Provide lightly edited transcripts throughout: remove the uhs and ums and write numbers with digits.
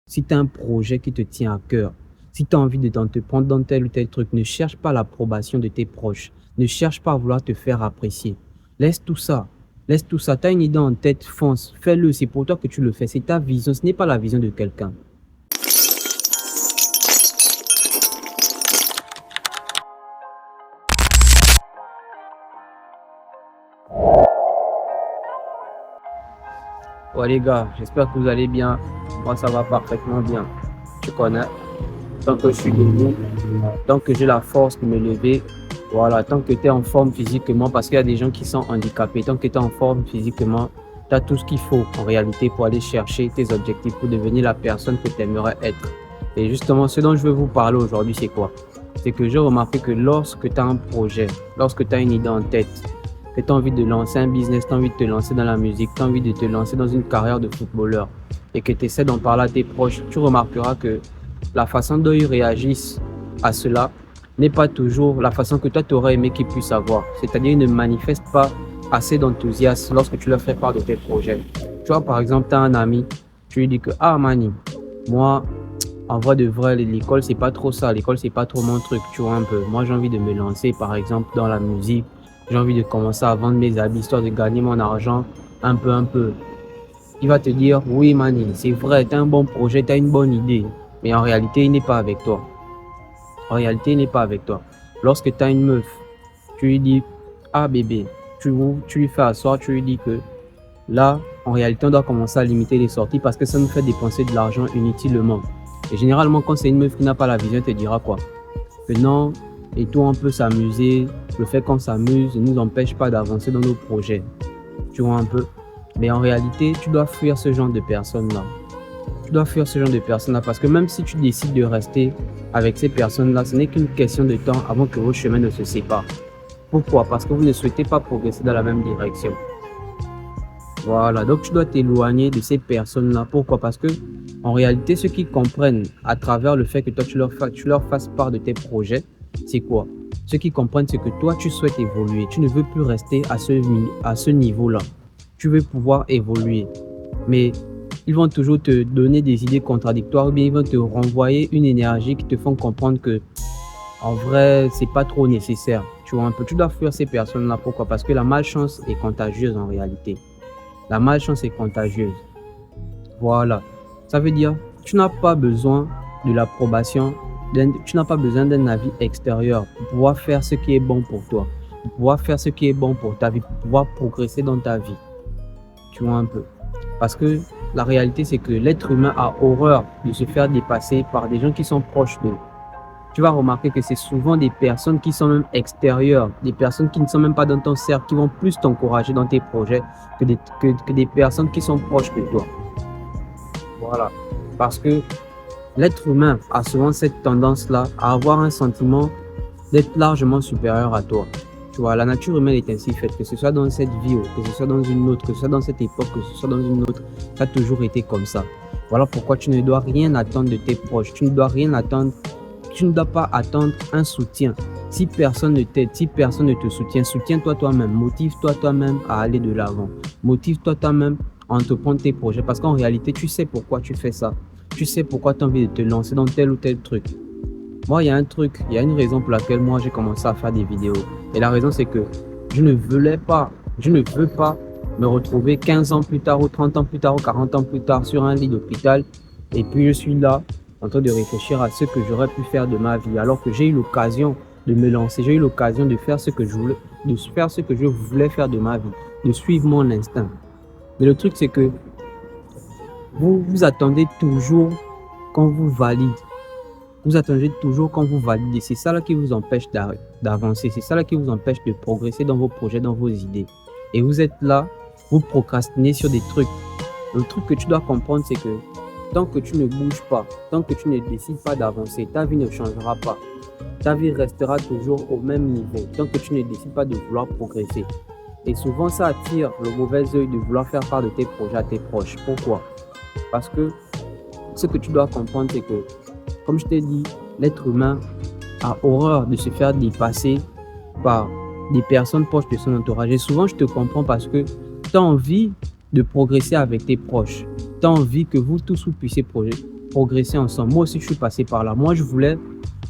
Si tu as un projet qui te tient à cœur, si tu as envie de te prendre dans tel ou tel truc, ne cherche pas l'approbation de tes proches. Ne cherche pas à vouloir te faire apprécier. Laisse tout ça. Laisse tout ça. Tu as une idée en tête, fonce, fais-le. C'est pour toi que tu le fais. C'est ta vision. Ce n'est pas la vision de quelqu'un. Ouais les gars, j'espère que vous allez bien. Moi ça va parfaitement bien. Tu connais. Tant que je suis debout, tant que j'ai la force de me lever, voilà, tant que tu es en forme physiquement, parce qu'il y a des gens qui sont handicapés, tant que tu es en forme physiquement, tu as tout ce qu'il faut en réalité pour aller chercher tes objectifs, pour devenir la personne que tu aimerais être. Et justement, ce dont je veux vous parler aujourd'hui, c'est quoi? C'est que j'ai remarqué que lorsque tu as un projet, lorsque tu as une idée en tête, que tu as envie de lancer un business, tu as envie de te lancer dans la musique, tu as envie de te lancer dans une carrière de footballeur et que tu essaies d'en parler à tes proches, tu remarqueras que la façon dont ils réagissent à cela n'est pas toujours la façon que toi tu aurais aimé qu'ils puissent avoir. C'est-à-dire ils ne manifestent pas assez d'enthousiasme lorsque tu leur fais part de tes projets. Tu vois, par exemple, tu as un ami, tu lui dis que ah Mani, moi en vrai de vrai, l'école c'est pas trop ça, l'école c'est pas trop mon truc, tu vois un peu. Moi j'ai envie de me lancer par exemple dans la musique, j'ai envie de commencer à vendre mes habits histoire de gagner mon argent un peu. Il va te dire, oui Mani, c'est vrai, tu as un bon projet, tu as une bonne idée, mais en réalité, il n'est pas avec toi. En réalité, il n'est pas avec toi. Lorsque tu as une meuf, tu lui dis, ah bébé, tu lui fais asseoir, tu lui dis que là, en réalité, on doit commencer à limiter les sorties parce que ça nous fait dépenser de l'argent inutilement. Et généralement, quand c'est une meuf qui n'a pas la vision, elle te dira quoi? Que non, et tout, on peut s'amuser. Le fait qu'on s'amuse ne nous empêche pas d'avancer dans nos projets. Tu vois un peu? Mais en réalité, tu dois fuir ce genre de personnes-là. Tu dois fuir ce genre de personnes-là parce que même si tu décides de rester avec ces personnes-là, ce n'est qu'une question de temps avant que vos chemins ne se séparent. Pourquoi? Parce que vous ne souhaitez pas progresser dans la même direction. Voilà, donc tu dois t'éloigner de ces personnes-là. Pourquoi? Parce que en réalité, ceux qui comprennent à travers le fait que toi tu leur fasses part de tes projets, c'est quoi? Ceux qui comprennent, c'est que toi tu souhaites évoluer. Tu ne veux plus rester à ce niveau-là. Tu veux pouvoir évoluer. Mais ils vont toujours te donner des idées contradictoires ou bien ils vont te renvoyer une énergie qui te font comprendre que en vrai, c'est pas trop nécessaire. Tu vois un peu, tu dois fuir ces personnes-là. Pourquoi? Parce que la malchance est contagieuse en réalité. La malchance est contagieuse. Voilà. Ça veut dire, tu n'as pas besoin de l'approbation, tu n'as pas besoin d'un avis extérieur pour pouvoir faire ce qui est bon pour toi, pour pouvoir faire ce qui est bon pour ta vie, pour pouvoir progresser dans ta vie. Tu vois un peu. Parce que la réalité, c'est que l'être humain a horreur de se faire dépasser par des gens qui sont proches d'eux. Tu vas remarquer que c'est souvent des personnes qui sont même extérieures, des personnes qui ne sont même pas dans ton cercle, qui vont plus t'encourager dans tes projets que des personnes qui sont proches de toi. Voilà. Parce que l'être humain a souvent cette tendance-là à avoir un sentiment d'être largement supérieur à toi. Tu vois, la nature humaine est ainsi faite, que ce soit dans cette vie, que ce soit dans une autre, que ce soit dans cette époque, que ce soit dans une autre, ça a toujours été comme ça. Voilà pourquoi tu ne dois rien attendre de tes proches, tu ne dois rien attendre, tu ne dois pas attendre un soutien. Si personne ne t'aide, si personne ne te soutient, soutiens-toi toi-même, motive-toi toi-même à aller de l'avant, motive-toi toi-même à entreprendre tes projets parce qu'en réalité, tu sais pourquoi tu fais ça, tu sais pourquoi tu as envie de te lancer dans tel ou tel truc. Moi, il y a un truc, il y a une raison pour laquelle moi j'ai commencé à faire des vidéos. Et la raison, c'est que je ne veux pas me retrouver 15 ans plus tard ou 30 ans plus tard ou 40 ans plus tard sur un lit d'hôpital. Et puis je suis là en train de réfléchir à ce que j'aurais pu faire de ma vie alors que j'ai eu l'occasion de me lancer, j'ai eu l'occasion de faire ce que je voulais, faire de ma vie, de suivre mon instinct. Mais le truc, c'est que vous attendez toujours qu'on vous valide. Vous attendez toujours quand vous validez. C'est ça là qui vous empêche d'avancer. C'est ça là qui vous empêche de progresser dans vos projets, dans vos idées. Et vous êtes là, vous procrastinez sur des trucs. Le truc que tu dois comprendre, c'est que tant que tu ne bouges pas, tant que tu ne décides pas d'avancer, ta vie ne changera pas. Ta vie restera toujours au même niveau, tant que tu ne décides pas de vouloir progresser. Et souvent, ça attire le mauvais œil de vouloir faire part de tes projets à tes proches. Pourquoi? Parce que ce que tu dois comprendre, c'est que comme je t'ai dit, l'être humain a horreur de se faire dépasser par des personnes proches de son entourage. Et souvent, je te comprends parce que tu as envie de progresser avec tes proches. Tu as envie que vous tous vous puissiez progresser ensemble. Moi aussi, je suis passé par là. Moi, je voulais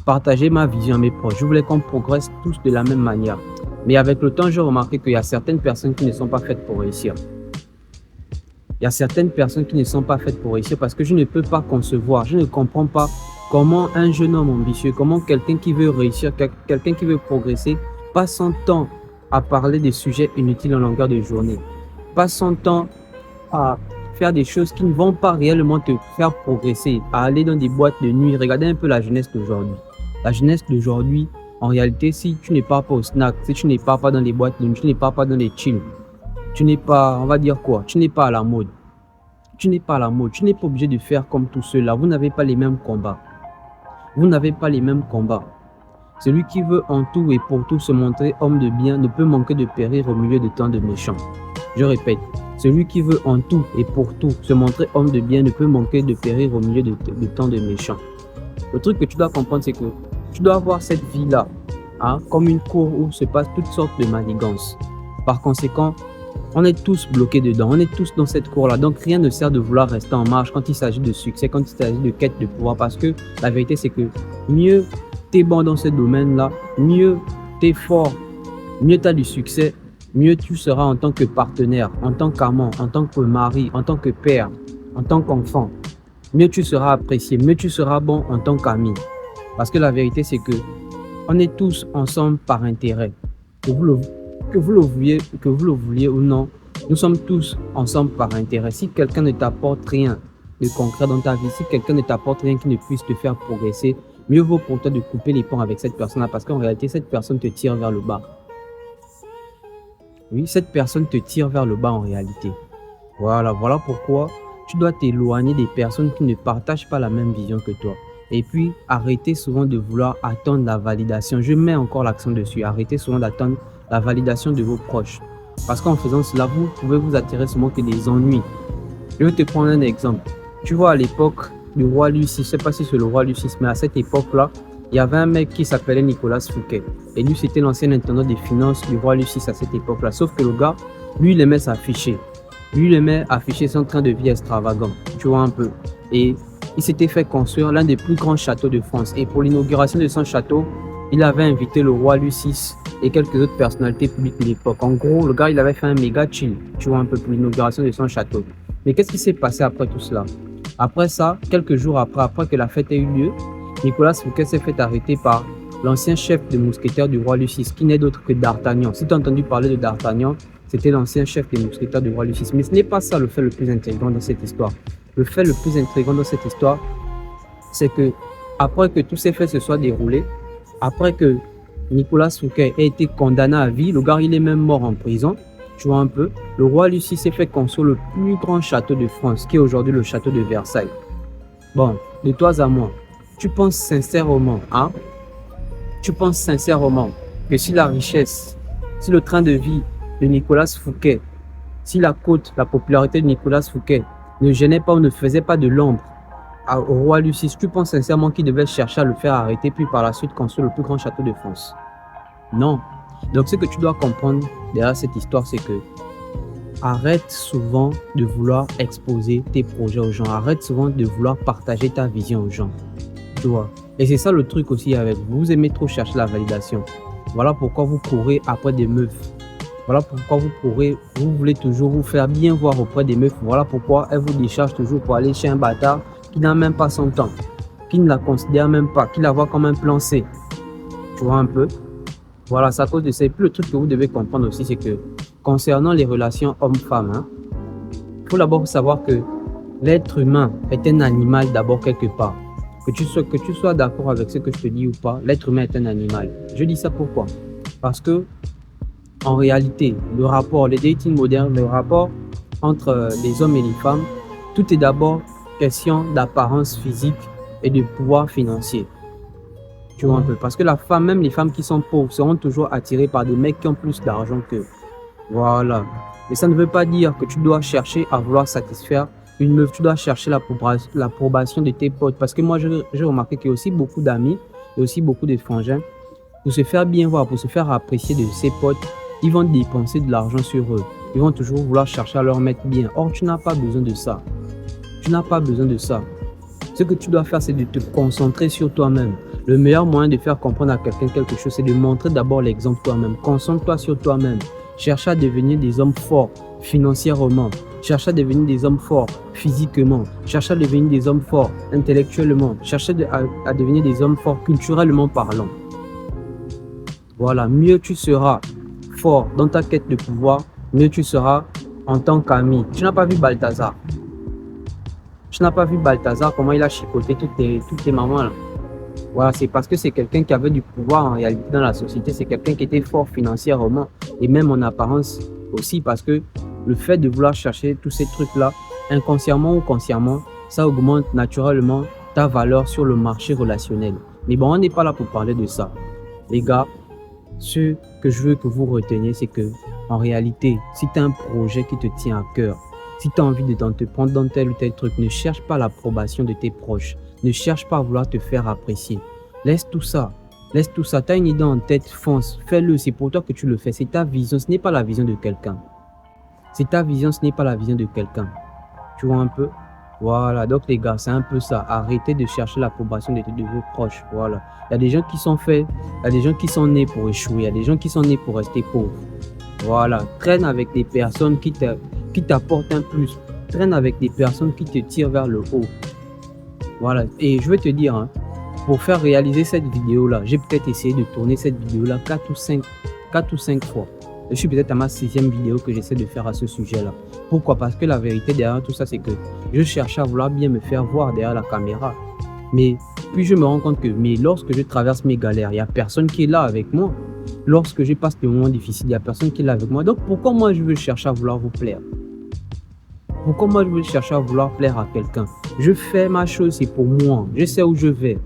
partager ma vision à mes proches. Je voulais qu'on progresse tous de la même manière. Mais avec le temps, j'ai remarqué qu'il y a certaines personnes qui ne sont pas faites pour réussir. Il y a certaines personnes qui ne sont pas faites pour réussir parce que je ne peux pas concevoir, je ne comprends pas comment un jeune homme ambitieux, comment quelqu'un qui veut réussir, quelqu'un qui veut progresser, passe son temps à parler des sujets inutiles en longueur de journée, passe son temps à faire des choses qui ne vont pas réellement te faire progresser, à aller dans des boîtes de nuit. Regardez un peu la jeunesse d'aujourd'hui. La jeunesse d'aujourd'hui, en réalité, si tu ne pars pas au snack, si tu ne pars pas dans les boîtes de nuit, tu ne pars pas dans les chills, tu n'es pas, on va dire quoi, tu n'es pas à la mode. Tu n'es pas à la mode, tu n'es pas obligé de faire comme tous ceux-là. Vous n'avez pas les mêmes combats. Vous n'avez pas les mêmes combats. Celui qui veut en tout et pour tout se montrer homme de bien ne peut manquer de périr au milieu de tant de méchants. Je répète, celui qui veut en tout et pour tout se montrer homme de bien ne peut manquer de périr au milieu de tant de méchants. Le truc que tu dois comprendre, c'est que tu dois avoir cette vie-là, comme une cour où se passent toutes sortes de manigances. Par conséquent, on est tous bloqués dedans, on est tous dans cette cour-là. Donc rien ne sert de vouloir rester en marche quand il s'agit de succès, quand il s'agit de quête de pouvoir. Parce que la vérité, c'est que mieux t'es bon dans ce domaine-là, mieux t'es fort, mieux t'as du succès, mieux tu seras en tant que partenaire, en tant qu'amant, en tant que mari, en tant que père, en tant qu'enfant. Mieux tu seras apprécié, mieux tu seras bon en tant qu'ami. Parce que la vérité, c'est que on est tous ensemble par intérêt. Que vous le vouliez ou non, nous sommes tous ensemble par intérêt. Si quelqu'un ne t'apporte rien de concret dans ta vie, si quelqu'un ne t'apporte rien qui ne puisse te faire progresser, mieux vaut pour toi de couper les ponts avec cette personne-là parce qu'en réalité, cette personne te tire vers le bas. Oui, cette personne te tire vers le bas en réalité. Voilà pourquoi tu dois t'éloigner des personnes qui ne partagent pas la même vision que toi. Et puis, arrêtez souvent de vouloir attendre la validation. Je mets encore l'accent dessus. Arrêtez souvent d'attendre la validation de vos proches. Parce qu'en faisant cela, vous pouvez vous attirer seulement que des ennuis. Je vais te prendre un exemple. Tu vois, à l'époque du roi Louis VI, je ne sais pas si c'est le roi Louis VI, mais à cette époque-là, il y avait un mec qui s'appelait Nicolas Fouquet. Et lui, c'était l'ancien intendant des finances du roi Louis VI à cette époque-là. Sauf que le gars, lui, il aimait s'afficher. Lui, il aimait afficher son train de vie extravagant. Tu vois un peu. Et il s'était fait construire l'un des plus grands châteaux de France. Et pour l'inauguration de son château, il avait invité le roi Louis VI et quelques autres personnalités publiques de l'époque. En gros, le gars, il avait fait un méga chill, tu vois, un peu pour l'inauguration de son château. Mais qu'est-ce qui s'est passé après tout cela? Après ça, quelques jours après que la fête ait eu lieu, Nicolas Fouquet s'est fait arrêter par l'ancien chef des mousquetaires du roi Louis VI, qui n'est d'autre que D'Artagnan. Si tu as entendu parler de D'Artagnan, c'était l'ancien chef des mousquetaires du roi Louis VI. Mais ce n'est pas ça le fait le plus intriguant dans cette histoire. Le fait le plus intriguant dans cette histoire, c'est que après que tous ces faits se soient déroulés, après que Nicolas Fouquet a été condamné à vie, le gars il est même mort en prison, tu vois un peu, le roi Louis VI s'est fait construire le plus grand château de France, qui est aujourd'hui le château de Versailles. Bon, de toi à moi, tu penses sincèrement, tu penses sincèrement que si la richesse, si le train de vie de Nicolas Fouquet, si la cote, la popularité de Nicolas Fouquet ne gênait pas ou ne faisait pas de l'ombre au roi Louis VI, tu penses sincèrement qu'il devait chercher à le faire arrêter puis par la suite construire le plus grand château de France? Non. Donc ce que tu dois comprendre derrière cette histoire, c'est que arrête souvent de vouloir exposer tes projets aux gens. Arrête souvent de vouloir partager ta vision aux gens. Tu vois. Et c'est ça le truc aussi avec vous. Vous aimez trop chercher la validation. Voilà pourquoi vous courez après des meufs. Voilà pourquoi vous voulez toujours vous faire bien voir auprès des meufs. Voilà pourquoi elles vous déchargent toujours pour aller chez un bâtard qui n'a même pas son temps, qui ne la considère même pas, qui la voit comme un plan C. Tu vois un peu? Voilà, c'est à cause de ça. Et puis le truc que vous devez comprendre aussi, c'est que concernant les relations homme-femme, il faut d'abord savoir que l'être humain est un animal d'abord quelque part. Que tu sois d'accord avec ce que je te dis ou pas, l'être humain est un animal. Je dis ça pourquoi? Parce que en réalité, les dating modernes, le rapport entre les hommes et les femmes, tout est d'abord question d'apparence physique et de pouvoir financier. Tu vois un peu. Parce que même les femmes qui sont pauvres seront toujours attirées par des mecs qui ont plus d'argent qu'eux. Voilà. Mais ça ne veut pas dire que tu dois chercher à vouloir satisfaire une meuf. Tu dois chercher l'approbation de tes potes. Parce que moi, j'ai remarqué qu'il y a aussi beaucoup d'amis et aussi beaucoup de frangins. Pour se faire bien voir, pour se faire apprécier de ses potes, ils vont dépenser de l'argent sur eux. Ils vont toujours vouloir chercher à leur mettre bien. Or, tu n'as pas besoin de ça. Tu n'as pas besoin de ça. Ce que tu dois faire, c'est de te concentrer sur toi-même. Le meilleur moyen de faire comprendre à quelqu'un quelque chose, c'est de montrer d'abord l'exemple toi-même. Concentre-toi sur toi-même. Cherche à devenir des hommes forts financièrement. Cherche à devenir des hommes forts physiquement. Cherche à devenir des hommes forts intellectuellement. Cherche à devenir des hommes forts culturellement parlant. Voilà, mieux tu seras fort dans ta quête de pouvoir, mieux tu seras en tant qu'ami. Tu n'as pas vu Balthazar. Tu n'as pas vu Balthazar, comment il a chipoté toutes les mamans là. Voilà, c'est parce que c'est quelqu'un qui avait du pouvoir en réalité dans la société. C'est quelqu'un qui était fort financièrement et même en apparence aussi, parce que le fait de vouloir chercher tous ces trucs-là, inconsciemment ou consciemment, ça augmente naturellement ta valeur sur le marché relationnel. Mais bon, on n'est pas là pour parler de ça. Les gars, ce que je veux que vous reteniez, c'est que en réalité, si tu as un projet qui te tient à cœur, si tu as envie de te prendre dans tel ou tel truc, ne cherche pas l'approbation de tes proches. Ne cherche pas à vouloir te faire apprécier. Laisse tout ça. Laisse tout ça. Tu as une idée en tête, fonce. Fais-le. C'est pour toi que tu le fais. C'est ta vision. Ce n'est pas la vision de quelqu'un. C'est ta vision. Ce n'est pas la vision de quelqu'un. Tu vois un peu? Voilà. Donc les gars, c'est un peu ça. Arrêtez de chercher l'approbation de vos proches. Voilà. Il y a des gens qui sont faits. Il y a des gens qui sont nés pour échouer. Il y a des gens qui sont nés pour rester pauvres. Voilà. Traîne avec des personnes qui t'apportent un plus. Traîne avec des personnes qui te tirent vers le haut. Voilà, et je vais te dire, hein, pour faire réaliser cette vidéo-là, j'ai peut-être essayé de tourner cette vidéo-là 4 ou 5 fois. Je suis peut-être à ma 6e vidéo que j'essaie de faire à ce sujet-là. Pourquoi? Parce que la vérité derrière tout ça, c'est que je cherche à vouloir bien me faire voir derrière la caméra. Mais puis je me rends compte que lorsque je traverse mes galères, il n'y a personne qui est là avec moi. Lorsque je passe des moments difficiles, il n'y a personne qui est là avec moi. Donc pourquoi moi je veux chercher à vouloir vous plaire? Pourquoi moi je veux chercher à vouloir plaire à quelqu'un? Je fais ma chose, c'est pour moi. Je sais où je vais.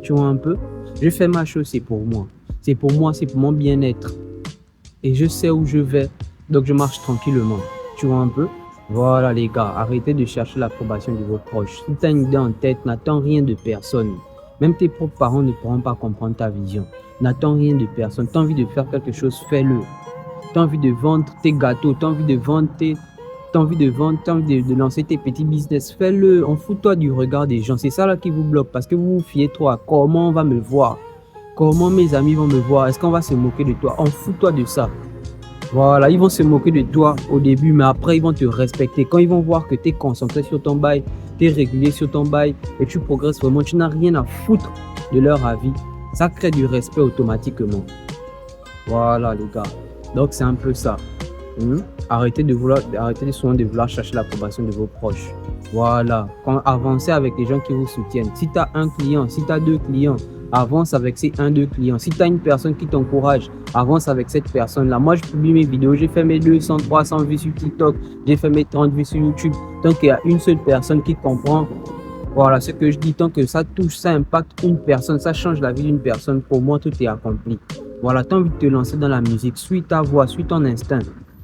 Tu vois un peu? Je fais ma chose, c'est pour moi. C'est pour moi, c'est pour mon bien-être. Et je sais où je vais. Donc je marche tranquillement. Tu vois un peu? Voilà les gars, arrêtez de chercher l'approbation de vos proches. Si tu as une idée en tête, n'attends rien de personne. Même tes propres parents ne pourront pas comprendre ta vision. N'attends rien de personne. Tu as envie de faire quelque chose, fais-le. Tu as envie de vendre tes gâteaux, tu as envie de vendre t'as envie de lancer tes petits business, fais-le. On fout-toi du regard des gens. C'est ça là qui vous bloque parce que vous vous fiez trop à comment on va me voir, comment mes amis vont me voir, est-ce qu'on va se moquer de toi. On fout-toi de ça. Voilà, ils vont se moquer de toi au début, mais après ils vont te respecter. Quand ils vont voir que tu es concentré sur ton bail, tu es régulier sur ton bail et tu progresses vraiment, tu n'as rien à foutre de leur avis. Ça crée du respect automatiquement. Voilà les gars. Donc c'est un peu ça. Arrêtez souvent de vouloir chercher l'approbation de vos proches. Voilà. Avancez avec les gens qui vous soutiennent. Si tu as un client, si tu as 2 clients, avance avec ces 1-2 clients. Si tu as une personne qui t'encourage, avance avec cette personne-là. Moi, je publie mes vidéos. J'ai fait mes 200, 300 vues sur TikTok. J'ai fait mes 30 vues sur YouTube. Tant qu'il y a une seule personne qui comprend, voilà ce que je dis. Tant que ça touche, ça impacte une personne, ça change la vie d'une personne, pour moi, tout est accompli. Voilà, tu as envie de te lancer dans la musique. Suis ta voix, suis ton instinct.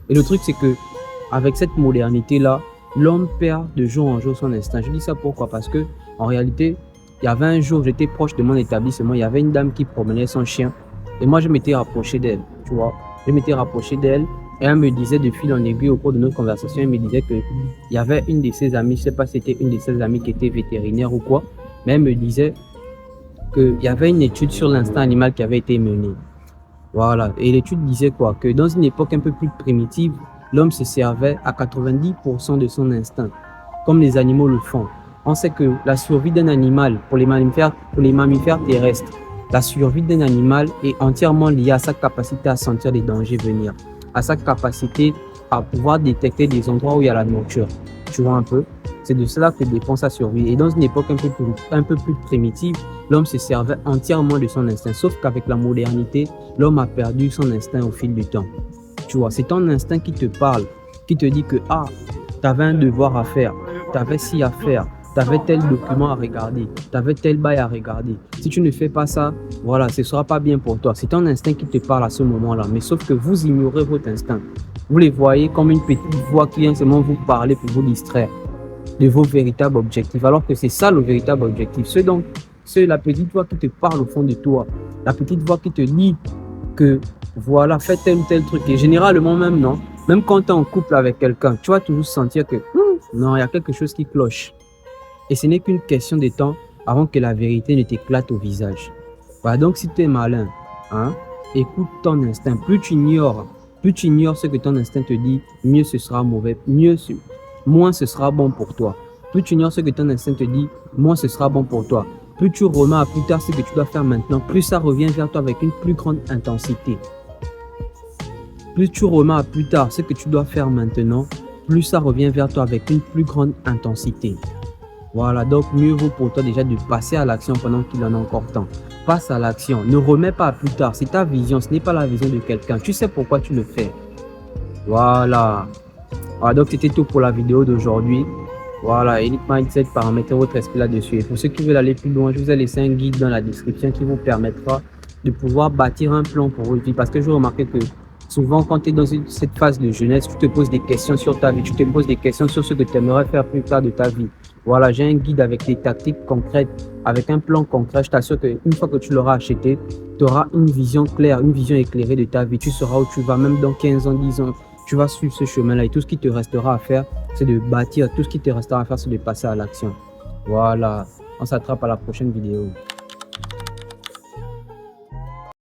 Et le truc, c'est que avec cette modernité-là, l'homme perd de jour en jour son instinct. Je dis ça pourquoi? Parce que en réalité, il y avait un jour, j'étais proche de mon établissement, il y avait une dame qui promenait son chien et moi, je m'étais rapproché d'elle, tu vois. Je m'étais rapproché d'elle et elle me disait de fil en aiguille au cours de notre conversation, elle me disait qu'il y avait une de ses amies, je ne sais pas si c'était une de ses amies qui était vétérinaire ou quoi, mais elle me disait qu'il y avait une étude sur l'instinct animal qui avait été menée. Voilà, et l'étude disait quoi? Que dans une époque un peu plus primitive, l'homme se servait à 90% de son instinct, comme les animaux le font. On sait que la survie d'un animal, pour les mammifères terrestres, la survie d'un animal est entièrement liée à sa capacité à sentir les dangers venir, à sa capacité à pouvoir détecter des endroits où il y a la nourriture. Tu vois un peu? C'est de cela que dépend sa survie. Et dans une époque un peu plus primitive, l'homme se servait entièrement de son instinct. Sauf qu'avec la modernité, l'homme a perdu son instinct au fil du temps. Tu vois, c'est ton instinct qui te parle, qui te dit que tu avais un devoir à faire, tu avais ci à faire, tu avais tel document à regarder, tu avais tel bail à regarder. Si tu ne fais pas ça, voilà, ce ne sera pas bien pour toi. C'est ton instinct qui te parle à ce moment-là. Mais sauf que vous ignorez votre instinct. Vous les voyez comme une petite voix qui vient seulement vous parler pour vous distraire de vos véritables objectifs. Alors que c'est ça le véritable objectif. C'est la petite voix qui te parle au fond de toi. La petite voix qui te dit que voilà, fais tel ou tel truc. Et généralement même, non. Même quand tu es en couple avec quelqu'un, tu vas toujours sentir que non, il y a quelque chose qui cloche. Et ce n'est qu'une question de temps avant que la vérité ne t'éclate au visage. Voilà, donc si tu es malin, hein, écoute ton instinct. Plus tu ignores ce que ton instinct te dit, mieux ce sera mauvais, moins ce sera bon pour toi. Plus tu ignores ce que ton instinct te dit, moins ce sera bon pour toi. Plus tu remets à plus tard ce que tu dois faire maintenant, plus ça revient vers toi avec une plus grande intensité. Plus tu remets à plus tard ce que tu dois faire maintenant, plus ça revient vers toi avec une plus grande intensité. Voilà, donc mieux vaut pour toi déjà de passer à l'action pendant qu'il en a encore temps. Passe à l'action, ne remets pas à plus tard. C'est ta vision, ce n'est pas la vision de quelqu'un. Tu sais pourquoi tu le fais. Voilà. Voilà, donc c'était tout pour la vidéo d'aujourd'hui. Voilà, Elite Mindset, paramétrer votre esprit là-dessus. Et pour ceux qui veulent aller plus loin, je vous ai laissé un guide dans la description qui vous permettra de pouvoir bâtir un plan pour votre vie. Parce que je remarque que souvent, quand tu es dans cette phase de jeunesse, tu te poses des questions sur ta vie, tu te poses des questions sur ce que tu aimerais faire plus tard de ta vie. Voilà, j'ai un guide avec des tactiques concrètes, avec un plan concret. Je t'assure qu'une fois que tu l'auras acheté, tu auras une vision claire, une vision éclairée de ta vie. Tu sauras où tu vas, même dans 15 ans, 10 ans. Tu vas suivre ce chemin-là et tout ce qui te restera à faire, c'est de bâtir. Tout ce qui te restera à faire, c'est de passer à l'action. Voilà, on s'attrape à la prochaine vidéo.